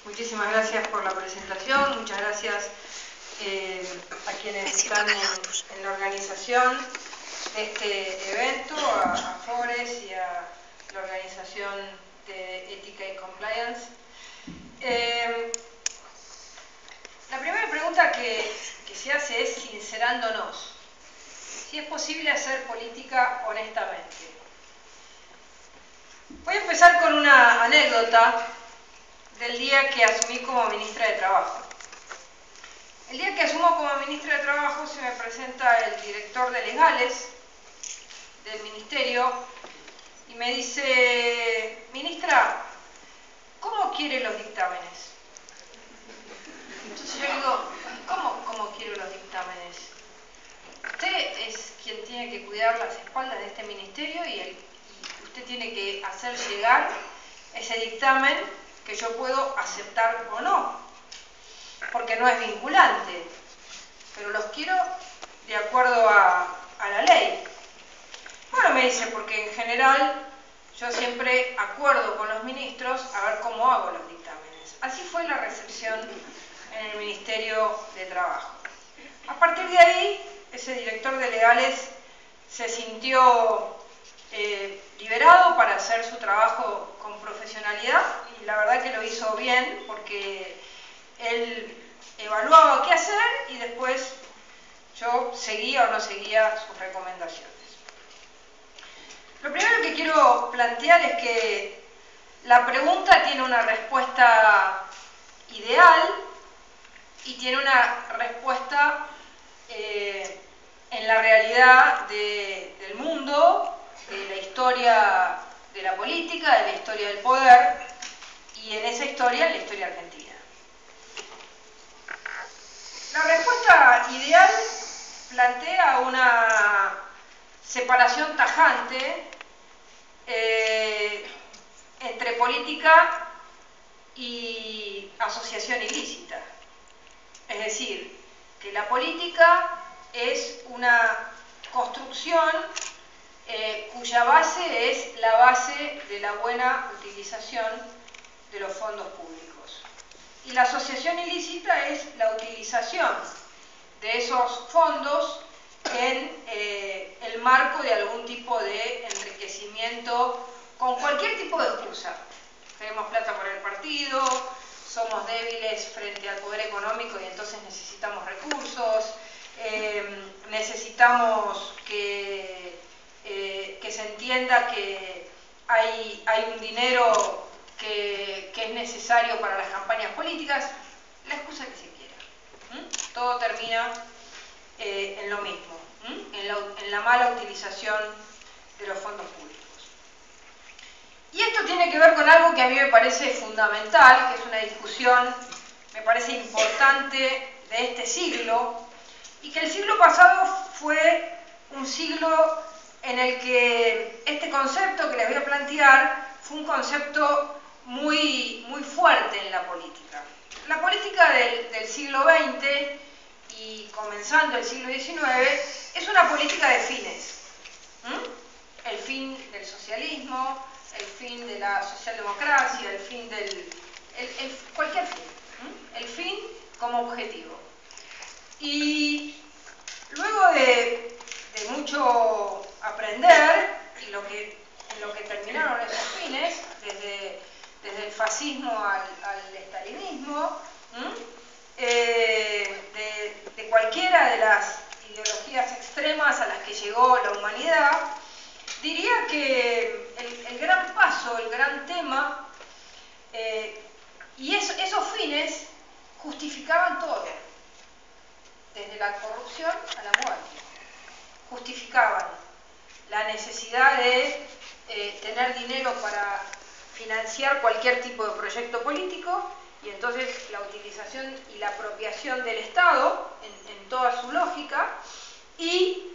Muchísimas gracias por la presentación, muchas gracias a quienes están en la organización de este evento, a Forest y a la organización de Ética y Compliance. La primera pregunta que se hace es sincerándonos, si es posible hacer política honestamente. Voy a empezar con una anécdota del día que asumí como ministra de Trabajo. El día que asumo como ministra de Trabajo se me presenta el director de legales del ministerio y me dice: ministra, ¿cómo quiere los dictámenes? Entonces yo digo: ¿Cómo quiere los dictámenes? Usted es quien tiene que cuidar las espaldas de este ministerio y usted tiene que hacer llegar ese dictamen que yo puedo aceptar o no, porque no es vinculante, pero los quiero de acuerdo a la ley. Bueno, me dice, porque en general yo siempre acuerdo con los ministros a ver cómo hago los dictámenes. Así fue la recepción en el Ministerio de Trabajo. A partir de ahí, ese director de legales se sintió liberado para hacer su trabajo con profesionalidad, y la verdad que lo hizo bien, porque él evaluaba qué hacer y después yo seguía o no seguía sus recomendaciones. Lo primero que quiero plantear es que la pregunta tiene una respuesta ideal y tiene una respuesta en la realidad del mundo, de la historia de la política, de la historia del poder, y en esa historia, en la historia argentina. La respuesta ideal plantea una separación tajante entre política y asociación ilícita. Es decir, que la política es una construcción cuya base es la base de la buena utilización de los fondos públicos. Y la asociación ilícita es la utilización de esos fondos en el marco de algún tipo de enriquecimiento con cualquier tipo de excusa. Queremos plata por el partido, somos débiles frente al poder económico y entonces necesitamos recursos, necesitamos que se entienda que hay un dinero que es necesario para las campañas políticas, la excusa que se quiera. Todo termina en lo mismo, en la mala utilización de los fondos públicos. Y esto tiene que ver con algo que a mí me parece fundamental, que es una discusión, me parece importante, de este siglo, y que el siglo pasado fue un siglo en el que este concepto que les voy a plantear fue un concepto muy fuerte en la política. La política del siglo XX y comenzando el siglo XIX es una política de fines. El fin del socialismo, el fin de la socialdemocracia, el fin del... cualquier fin. El fin como objetivo. Y luego de mucho aprender, y en lo que terminaron esos fines, desde el fascismo al estalinismo, de cualquiera de las ideologías extremas a las que llegó la humanidad, diría que el gran paso, el gran tema, y esos fines justificaban todo, desde la corrupción a la muerte. Justificaban la necesidad de tener dinero para financiar cualquier tipo de proyecto político, y entonces la utilización y la apropiación del Estado en toda su lógica, y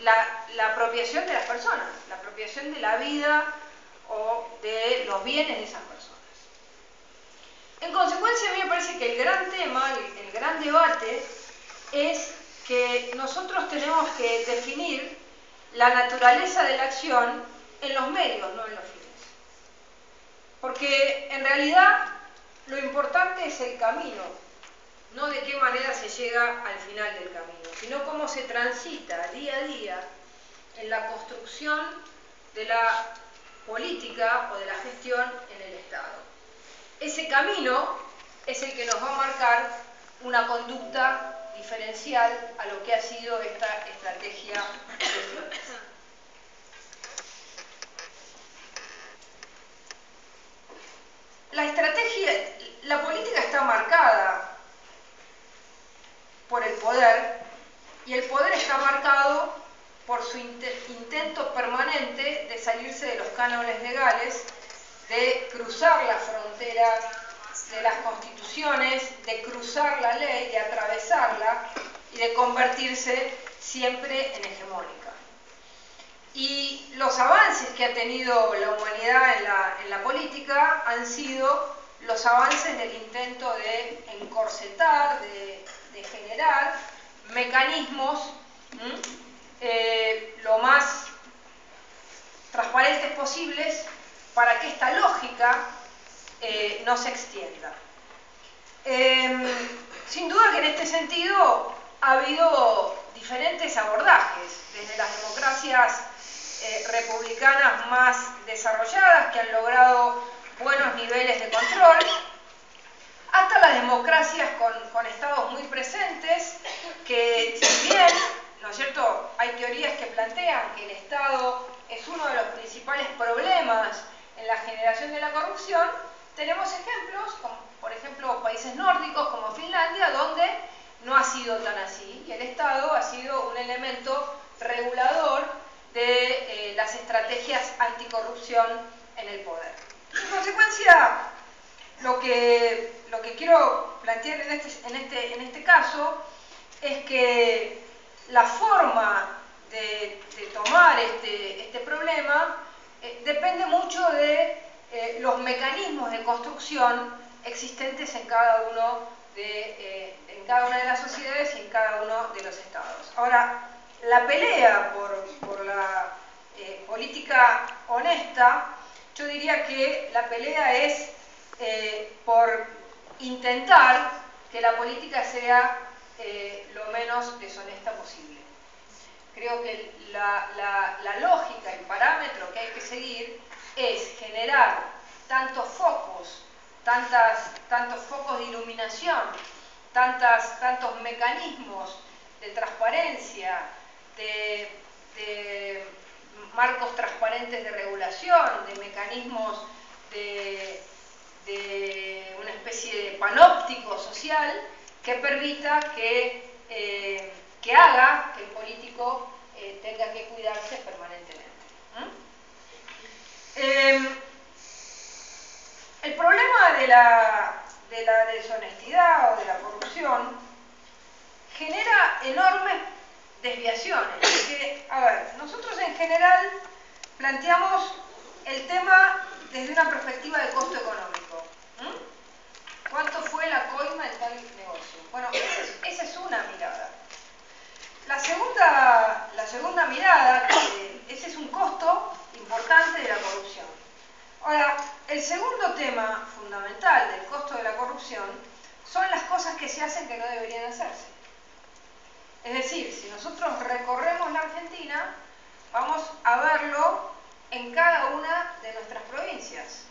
la apropiación de las personas, la apropiación de la vida o de los bienes de esas personas. En consecuencia, a mí me parece que el gran tema, el gran debate, es que nosotros tenemos que definir la naturaleza de la acción en los medios, no en los fines. Porque en realidad lo importante es el camino, no de qué manera se llega al final del camino, sino cómo se transita día a día en la construcción de la política o de la gestión en el Estado. Ese camino es el que nos va a marcar una conducta diferencial a lo que ha sido esta estrategia de fines. La política está marcada por el poder, y el poder está marcado por su intento permanente de salirse de los cánones legales, de cruzar la frontera de las constituciones, de cruzar la ley, de atravesarla y de convertirse siempre en hegemónica. Y los avances que ha tenido la humanidad en la política han sido los avances del intento de encorsetar, de generar mecanismos lo más transparentes posibles para que esta lógica no se extienda. Sin duda que en este sentido ha habido diferentes abordajes, desde las democracias republicanas más desarrolladas, que han logrado buenos niveles de control, hasta las democracias con estados muy presentes, que si bien, ¿no es cierto?, hay teorías que plantean que el Estado es uno de los principales problemas en la generación de la corrupción, tenemos ejemplos, como por ejemplo países nórdicos como Finlandia, donde no ha sido tan así, y el Estado ha sido un elemento regulador de las estrategias anticorrupción en el poder. En consecuencia, lo que quiero plantear en este caso es que la forma de tomar este problema depende mucho de los mecanismos de construcción existentes en cada una de las sociedades y en cada uno de los estados. Ahora, la pelea por la política honesta, yo diría que la pelea es por intentar que la política sea lo menos deshonesta posible. Creo que la lógica, el parámetro que hay que seguir es generar tantos focos de iluminación, tantos mecanismos de transparencia, de marcos transparentes de regulación, de mecanismos de una especie de panóptico social que permita que haga que el político tenga que cuidarse permanentemente. El problema de la deshonestidad o de la corrupción genera enormes desviaciones. Porque, a ver, nosotros en general planteamos el tema desde una perspectiva de costo económico. ¿Cuánto fue la coima en tal negocio? Bueno, esa es una mirada. La segunda mirada, ese es un costo importante de la corrupción. Ahora, el segundo tema fundamental del costo de la corrupción son las cosas que se hacen que no deberían hacerse. Es decir, si nosotros recorremos la Argentina, vamos a verlo en cada una de nuestras provincias.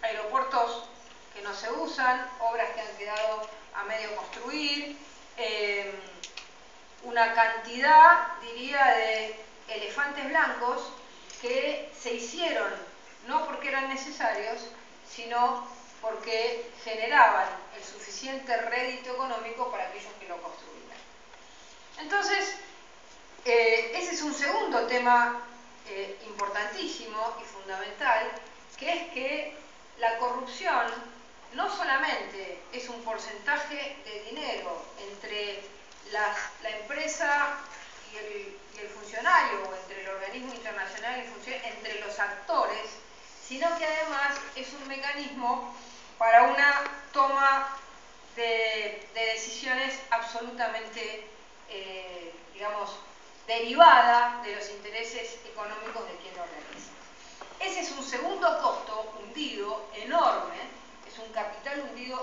Aeropuertos que no se usan, obras que han quedado a medio construir, una cantidad, diría, de elefantes blancos que se hicieron no porque eran necesarios, sino porque generaban el suficiente rédito económico para aquellos que lo construían. Entonces, ese es un segundo tema importantísimo y fundamental, que es que la corrupción no solamente es un porcentaje de dinero entre la empresa y el funcionario, o entre el organismo internacional y el funcionario, entre los actores, sino que además es un mecanismo para una toma de decisiones absolutamente, digamos, derivada de los intereses económicos de quien lo realiza. Ese es un segundo costo hundido, enorme, es un capital hundido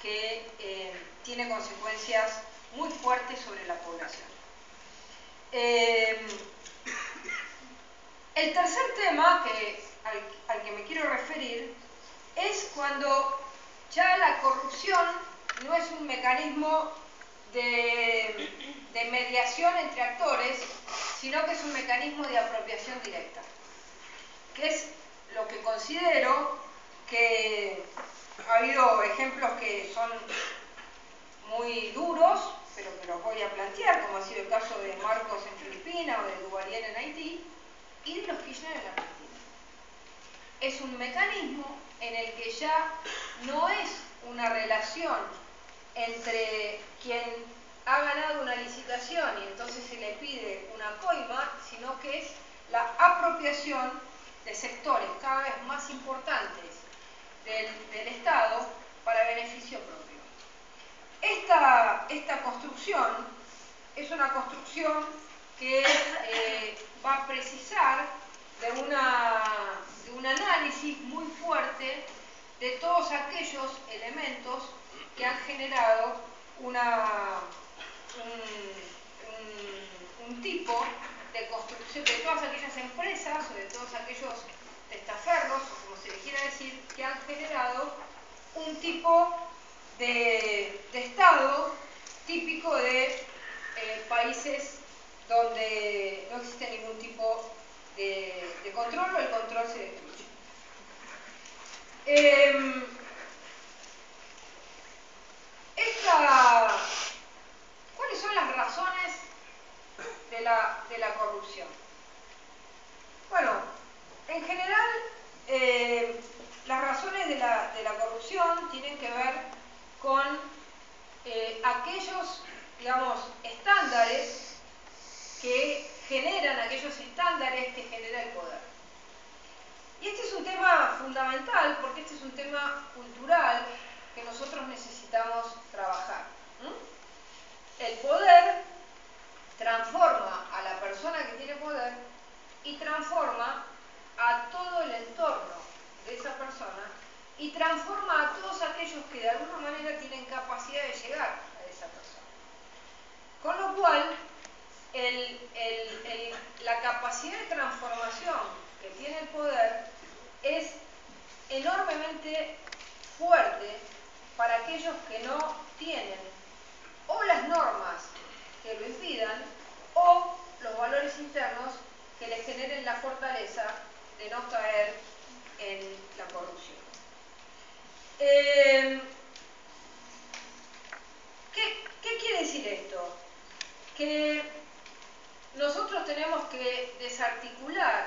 que tiene consecuencias muy fuertes sobre la población. El tercer tema al que me quiero referir es cuando ya la corrupción no es un mecanismo de mediación entre actores, sino que es un mecanismo de apropiación directa, que es lo que considero que ha habido ejemplos que son muy duros, pero que los voy a plantear, como ha sido el caso de Marcos en Filipinas o de Duvalier en Haití, y de los Kirchner en Argentina. Es un mecanismo en el que ya no es una relación entre quien ha ganado una licitación y entonces se le pide una coima, sino que es la apropiación de sectores cada vez más importantes del Estado para beneficio propio. Esta construcción es una construcción que va a precisar de un análisis muy fuerte de todos aquellos elementos que han generado un tipo de construcción, de todas aquellas empresas o de todos aquellos testaferros, o como se le quiera decir, que han generado un tipo de Estado típico de países donde no existe ningún tipo de control o el control se destruye. ¿Cuáles son las razones de la corrupción? Bueno, en general, las razones de la corrupción tienen que ver con aquellos, digamos, estándares que generan, aquellos estándares que genera el poder. Y este es un tema fundamental porque este es un tema cultural que nosotros necesitamos trabajar. El poder transforma a la persona que tiene poder y transforma a todo el entorno de esa persona y transforma a todos aquellos que de alguna manera tienen capacidad de llegar a esa persona. Con lo cual, la capacidad de transformación que tiene el poder es enormemente fuerte para aquellos que no tienen o las normas que lo impidan o los valores internos que les generen la fortaleza de no caer en la corrupción. ¿Qué quiere decir esto? Que nosotros tenemos que desarticular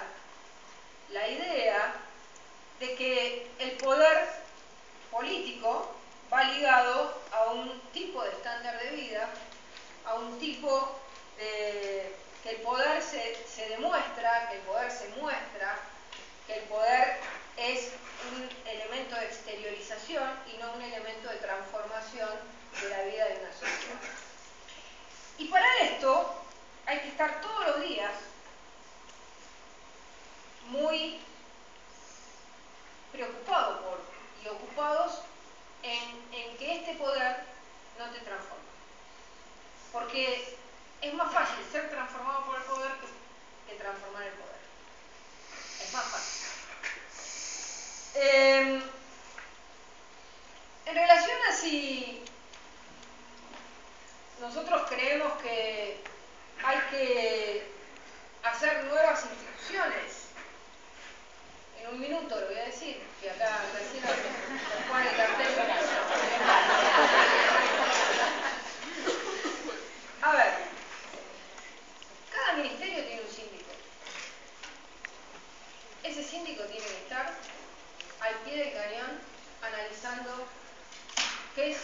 la idea de que el poder político va ligado a un tipo de estándar de vida, a un tipo de que el poder se demuestra, que el poder se muestra, que el poder es un elemento de exteriorización y no un elemento de transformación de la vida de una sociedad. Y para esto hay que estar todos los días muy preocupados y ocupados en que este poder no te transforme. Porque es más fácil ser transformado por el poder que transformar el poder. Es más fácil. En relación a si nosotros creemos que hay que hacer nuevas instituciones, en un minuto lo voy a decir, que acá recién nos pone el cartel. A ver, cada ministerio tiene un síndico. Ese síndico tiene que estar al pie del cañón analizando qué es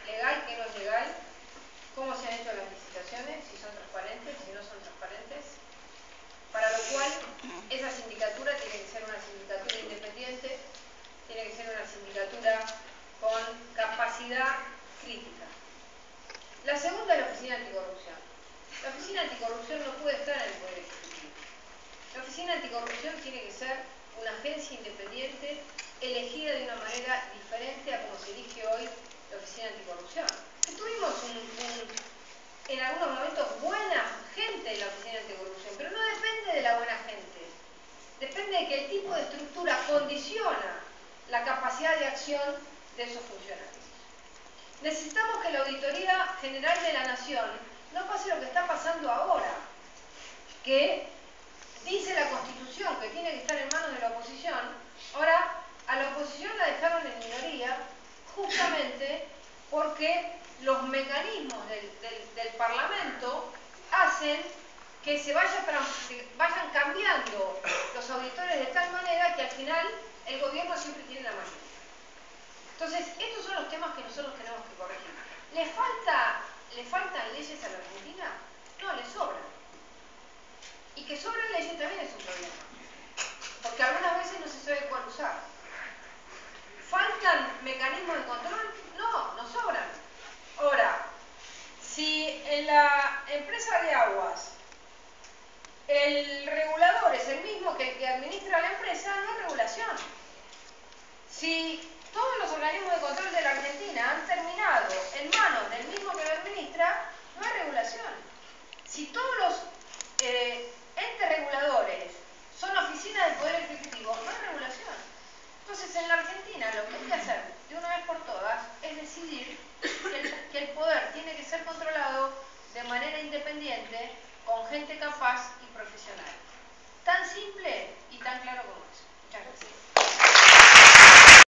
legal, qué no es legal, cómo se han hecho las licitaciones, si son transparentes, si no son transparentes, para lo cual esa sindicatura tiene que ser una sindicatura independiente, tiene que ser una sindicatura con capacidad crítica. La segunda es la Oficina Anticorrupción. La Oficina Anticorrupción no puede estar en el Poder Ejecutivo. La Oficina Anticorrupción tiene que ser una agencia independiente elegida de una manera diferente a como se elige hoy la Oficina Anticorrupción. Tuvimos en algunos momentos buena gente en la Oficina Anticorrupción, pero no depende de la buena gente. Depende de que el tipo de estructura condiciona la capacidad de acción de esos funcionarios. Necesitamos que la Auditoría General de la Nación no pase lo que está pasando ahora, que dice la Constitución que tiene que estar en manos de la oposición. Ahora, a la oposición la dejaron en minoría justamente porque los mecanismos del Parlamento hacen que se vayan cambiando los auditores de tal manera que al final el gobierno siempre tiene la mayoría. Entonces, estos son los temas que nosotros tenemos que corregir. ¿Le faltan leyes a la Argentina? No, le sobran. Y que sobran leyes también es un problema. Porque algunas veces no se sabe cuál usar. ¿Faltan mecanismos de control? No, no sobran. Ahora, si en la empresa de aguas el regulador es el mismo que el que administra la empresa, no hay regulación. Si todos los organismos de control de la Argentina han terminado en manos del mismo que lo administra, no hay regulación. Si todos los entes reguladores son oficinas del Poder Ejecutivo, no hay regulación. Entonces, en la Argentina lo que hay que hacer de una vez por todas es decidir que el poder tiene que ser controlado de manera independiente, con gente capaz y profesional. Tan simple y tan claro como eso. Muchas gracias.